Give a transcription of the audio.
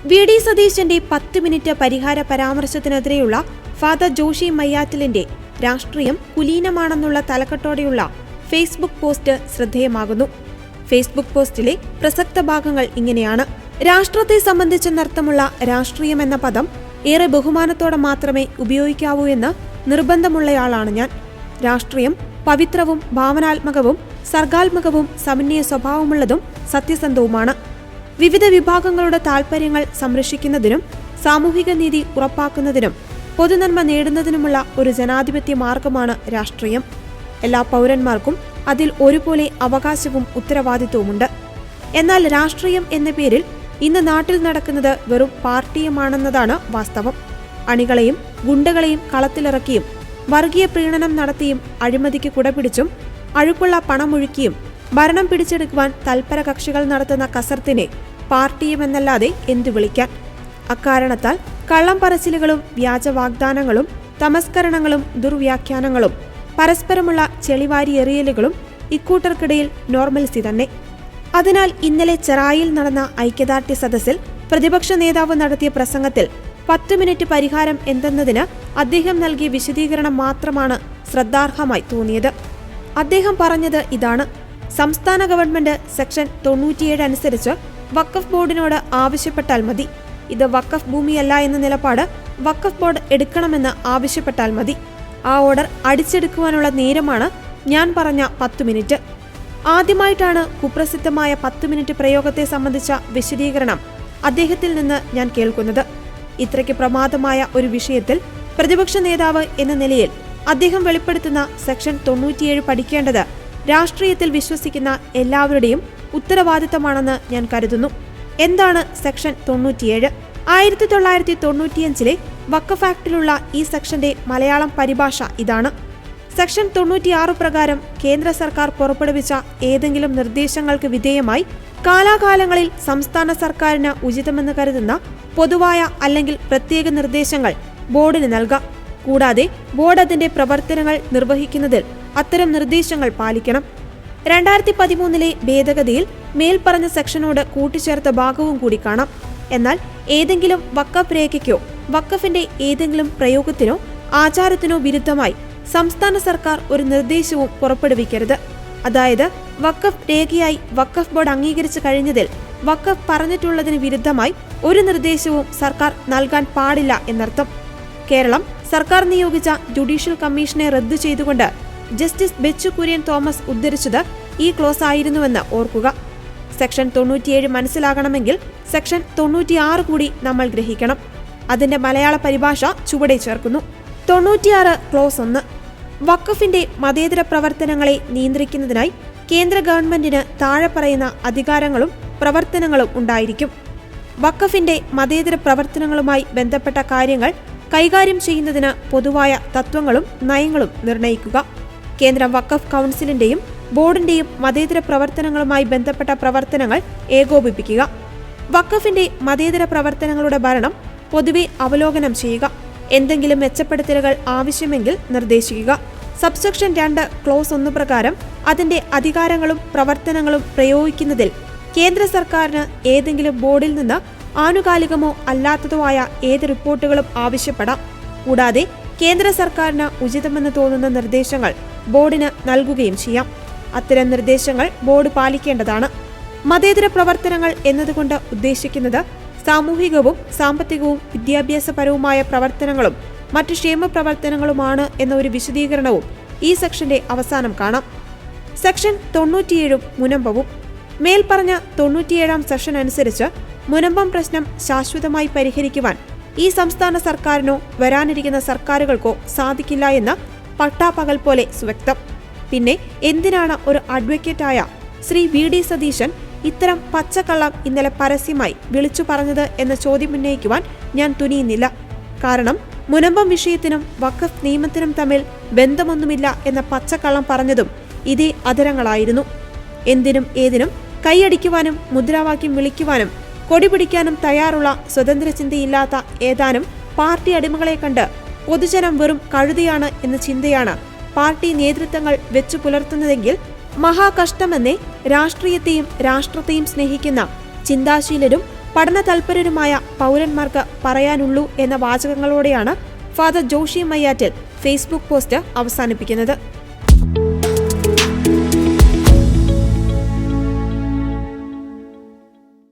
VD. സതീശന്റെ 10 minute പരിഹാര പരാമർശത്തിനെതിരെയുള്ള father Joshi മയ്യാറ്റിലിന്റെ രാഷ്ട്രീയം കുലീനമാണെന്നുള്ള തലക്കെട്ടോടെയുള്ള ഫേസ്ബുക്ക് പോസ്റ്റ് ശ്രദ്ധേയമാകുന്നു. ഫേസ്ബുക്ക് പോസ്റ്റിലെ പ്രസക്ത ഭാഗങ്ങൾ ഇങ്ങനെയാണ്. രാഷ്ട്രത്തെ സംബന്ധിച്ചെന്നർത്ഥമുള്ള രാഷ്ട്രീയം എന്ന പദം ഏറെ ബഹുമാനത്തോടെ മാത്രമേ ഉപയോഗിക്കാവൂ എന്ന് നിർബന്ധമുള്ളയാളാണ് ഞാൻ. രാഷ്ട്രീയം പവിത്രവും ഭാവനാത്മകവും സർഗാത്മകവും സമന്വയ സ്വഭാവമുള്ളതും സത്യസന്ധവുമാണ്. വിവിധ വിഭാഗങ്ങളുടെ താൽപര്യങ്ങൾ സംരക്ഷിക്കുന്നതിനും സാമൂഹിക നീതി ഉറപ്പാക്കുന്നതിനും പൊതുനന്മ നേടുന്നതിനുമുള്ള ഒരു ജനാധിപത്യ മാർഗമാണ് രാഷ്ട്രീയം. എല്ലാ പൗരന്മാർക്കും അതിൽ ഒരുപോലെ അവകാശവും ഉത്തരവാദിത്വവുമുണ്ട്. എന്നാൽ രാഷ്ട്രീയം എന്ന പേരിൽ ഇന്ന് നാട്ടിൽ നടക്കുന്നത് വെറും പാർട്ടിയമാണെന്നതാണ് വാസ്തവം. അണികളെയും ഗുണ്ടകളെയും കളത്തിലിറക്കിയും വർഗീയ പ്രീണനം നടത്തിയും അഴിമതിക്ക് കുടപിടിച്ചും അഴുക്കുള്ള പണമൊഴുക്കിയും ഭരണം പിടിച്ചെടുക്കുവാൻ തൽപര കക്ഷികൾ നടത്തുന്ന കസർത്തിനെ പാർട്ടിയുമെന്നല്ലാതെ എന്തു വിളിക്കാൻ? അക്കാരണത്താൽ കള്ളം പറച്ചിലുകളും വ്യാജ വാഗ്ദാനങ്ങളും തമസ്കരണങ്ങളും ദുർവ്യാഖ്യാനങ്ങളും പരസ്പരമുള്ള ചെളിവാരി എറിയലുകളും ഇക്കൂട്ടർക്കിടയിൽ നോർമൽസി തന്നെ. അതിനാൽ ഇന്നലെ ചെറായിൽ നടന്ന ഐക്യദാർഢ്യ സദസ്സിൽ പ്രതിപക്ഷ നേതാവ് നടത്തിയ പ്രസംഗത്തിൽ 10 മിനിറ്റ് പരിഹാരം എന്തെന്നതിന് അദ്ദേഹം നൽകിയ വിശദീകരണം മാത്രമാണ് ശ്രദ്ധാർഹമായി തോന്നിയത്. അദ്ദേഹം പറഞ്ഞത് ഇതാണ്: സംസ്ഥാന ഗവൺമെന്റ് സെക്ഷൻ 97 അനുസരിച്ച് വഖഫ് ബോർഡിനോട് ആവശ്യപ്പെട്ടാൽ മതി. ഇത് വഖഫ് ഭൂമിയല്ല എന്ന നിലപാട് വഖഫ് ബോർഡ് എടുക്കണമെന്ന് ആവശ്യപ്പെട്ടാൽ മതി. ആ ഓർഡർ അടിച്ചെടുക്കുവാനുള്ള നേരമാണ് ഞാൻ പറഞ്ഞ 10 മിനിറ്റ്. ആദ്യമായിട്ടാണ് കുപ്രസിദ്ധമായ 10 മിനിറ്റ് പ്രയോഗത്തെ സംബന്ധിച്ച വിശദീകരണം അദ്ദേഹത്തിൽ നിന്ന് ഞാൻ കേൾക്കുന്നത്. ഇത്രയ്ക്ക് പ്രമാദമായ ഒരു വിഷയത്തിൽ പ്രതിപക്ഷ നേതാവ് എന്ന നിലയിൽ അദ്ദേഹം വെളിപ്പെടുത്തുന്ന സെക്ഷൻ 97 പഠിക്കേണ്ടത് രാഷ്ട്രീയത്തിൽ വിശ്വസിക്കുന്ന എല്ലാവരുടെയും ഉത്തരവാദിത്തമാണെന്ന് ഞാൻ കരുതുന്നു. എന്താണ് സെക്ഷൻ 97? 1995 വഖഫ് ആക്ടിലുള്ള ഈ സെക്ഷന്റെ മലയാളം പരിഭാഷ ഇതാണ്: സെക്ഷൻ 96 പ്രകാരം കേന്ദ്ര സർക്കാർ പുറപ്പെടുവിച്ച ഏതെങ്കിലും നിർദ്ദേശങ്ങൾക്ക് വിധേയമായി കാലാകാലങ്ങളിൽ സംസ്ഥാന സർക്കാരിന് ഉചിതമെന്ന് കരുതുന്ന പൊതുവായ അല്ലെങ്കിൽ പ്രത്യേക നിർദ്ദേശങ്ങൾ ബോർഡിന് നൽകാം. കൂടാതെ ബോർഡ് അതിന്റെ പ്രവർത്തനങ്ങൾ നിർവഹിക്കുന്നതിൽ അത്തരം നിർദ്ദേശങ്ങൾ പാലിക്കണം. 2013 ഭേദഗതിയിൽ മേൽപ്പറഞ്ഞ സെക്ഷനോട് കൂട്ടിച്ചേർത്ത ഭാഗവും കൂടി കാണാം. എന്നാൽ ഏതെങ്കിലും വഖഫ് രേഖയ്ക്കോ വഖഫിന്റെ ഏതെങ്കിലും പ്രയോഗത്തിനോ ആചാരത്തിനോ വിരുദ്ധമായി സംസ്ഥാന സർക്കാർ ഒരു നിർദ്ദേശവും പുറപ്പെടുവിക്കരുത്. അതായത് വഖഫ് രേഖയായി വഖഫ് ബോർഡ് അംഗീകരിച്ചു കഴിഞ്ഞതിൽ വഖഫ് പറഞ്ഞിട്ടുള്ളതിന് വിരുദ്ധമായി ഒരു നിർദ്ദേശവും സർക്കാർ നൽകാൻ പാടില്ല എന്നർത്ഥം. കേരളം സർക്കാർ നിയോഗിച്ച ജുഡീഷ്യൽ കമ്മീഷനെ റദ്ദു ചെയ്തുകൊണ്ട് ജസ്റ്റിസ് ബെച്ചു കുര്യൻ തോമസ് ഉദ്ധരിച്ചത് ഈ ക്ലോസ് ആയിരുന്നുവെന്ന് ഓർക്കുക. സെക്ഷൻ 97 മനസ്സിലാകണമെങ്കിൽ സെക്ഷൻ 96 കൂടി നമ്മൾ ഗ്രഹിക്കണം. അതിന്റെ മലയാള പരിഭാഷ ചുവടെ ചേർക്കുന്നു. 96 ക്ലോസ് 1: വഖഫിന്റെ മതേതര പ്രവർത്തനങ്ങളെ നിയന്ത്രിക്കുന്നതിനായി കേന്ദ്ര ഗവൺമെന്റിന് താഴെ പറയുന്ന അധികാരങ്ങളും പ്രവർത്തനങ്ങളും ഉണ്ടായിരിക്കും. വഖഫിന്റെ മതേതര പ്രവർത്തനങ്ങളുമായി ബന്ധപ്പെട്ട കാര്യങ്ങൾ കൈകാര്യം ചെയ്യുന്നതിന് പൊതുവായ തത്വങ്ങളും നയങ്ങളും നിർണയിക്കുക. കേന്ദ്ര വഖഫ് കൗൺസിലിന്റെയും ബോർഡിന്റെയും മതേതര പ്രവർത്തനങ്ങളുമായി ബന്ധപ്പെട്ട പ്രവർത്തനങ്ങൾ ഏകോപിപ്പിക്കുക. വഖഫിന്റെ മതേതര പ്രവർത്തനങ്ങളുടെ ഭരണം പൊതുവെ അവലോകനം ചെയ്യുക. എന്തെങ്കിലും മെച്ചപ്പെടുത്തലുകൾ ആവശ്യമെങ്കിൽ നിർദ്ദേശിക്കുക. സബ്സെക്ഷൻ 2 ക്ലോസ് 1 പ്രകാരം അതിന്റെ അധികാരങ്ങളും പ്രവർത്തനങ്ങളും പ്രയോഗിക്കുന്നതിൽ കേന്ദ്ര സർക്കാരിന് ഏതെങ്കിലും ബോർഡിൽ നിന്ന് ആനുകാലികമോ അല്ലാത്തതോ ആയ ഏത് റിപ്പോർട്ടുകളും ആവശ്യപ്പെടാം. കൂടാതെ കേന്ദ്ര സർക്കാരിന് ഉചിതമെന്ന് തോന്നുന്ന നിർദ്ദേശങ്ങൾ ബോർഡിന് നൽകുകയും ചെയ്യാം. അത്തരം നിർദ്ദേശങ്ങൾ ബോർഡ് പാലിക്കേണ്ടതാണ്. മതേതര പ്രവർത്തനങ്ങൾ എന്നതുകൊണ്ട് ഉദ്ദേശിക്കുന്നത് സാമൂഹികവും സാമ്പത്തികവും വിദ്യാഭ്യാസപരവുമായ പ്രവർത്തനങ്ങളും മറ്റ് ക്ഷേമ പ്രവർത്തനങ്ങളുമാണ് എന്ന ഒരു വിശദീകരണവും ഈ സെക്ഷന്റെ അവസാനം കാണാം. സെക്ഷൻ 97 മുനമ്പവും. മേൽപ്പറഞ്ഞ 97 സെക്ഷൻ അനുസരിച്ച് മുനമ്പം പ്രശ്നം ശാശ്വതമായി പരിഹരിക്കുവാൻ ഈ സംസ്ഥാന സർക്കാരിനോ വരാനിരിക്കുന്ന സർക്കാരുകൾക്കോ സാധിക്കില്ല എന്ന് പട്ടാപ്പകൽ പോലെ സുവ്യക്തം. പിന്നെ എന്തിനാണ് ഒരു അഡ്വക്കേറ്റായ ശ്രീ വി.ഡി. സതീശൻ ഇത്തരം പച്ചക്കള്ളം ഇന്നലെ പരസ്യമായി വിളിച്ചു പറഞ്ഞത് എന്ന ചോദ്യം ഉന്നയിക്കുവാൻ ഞാൻ തുനിയുന്നില്ല. കാരണം മുനമ്പം വിഷയത്തിനും വഖഫ് നിയമത്തിനും തമ്മിൽ ബന്ധമൊന്നുമില്ല എന്ന പച്ചക്കള്ളം പറഞ്ഞതും ഇതേ അധരങ്ങളായിരുന്നു. എന്തിനും ഏതിനും കൈയടിക്കുവാനും മുദ്രാവാക്യം വിളിക്കുവാനും കൊടിപിടിക്കാനും തയ്യാറുള്ള സ്വതന്ത്ര ചിന്തയില്ലാത്ത ഏതാനും പാർട്ടി അടിമകളെ കണ്ട് പൊതുജനം വെറും കഴുതയാണ് എന്ന ചിന്തയാണ് പാർട്ടി നേതൃത്വങ്ങൾ വെച്ചു പുലർത്തുന്നതെങ്കിൽ മഹാകഷ്ടമെന്നേ രാഷ്ട്രീയത്തെയും രാഷ്ട്രത്തെയും സ്നേഹിക്കുന്ന ചിന്താശീലരും പഠന തൽപരരുമായ പൗരന്മാർക്ക് പറയാനുള്ളൂ എന്ന വാചകങ്ങളോടെയാണ് ഫാദർ ജോഷി മയ്യാറ്റിൽ ഫേസ്ബുക്ക് പോസ്റ്റ് അവസാനിപ്പിക്കുന്നത്.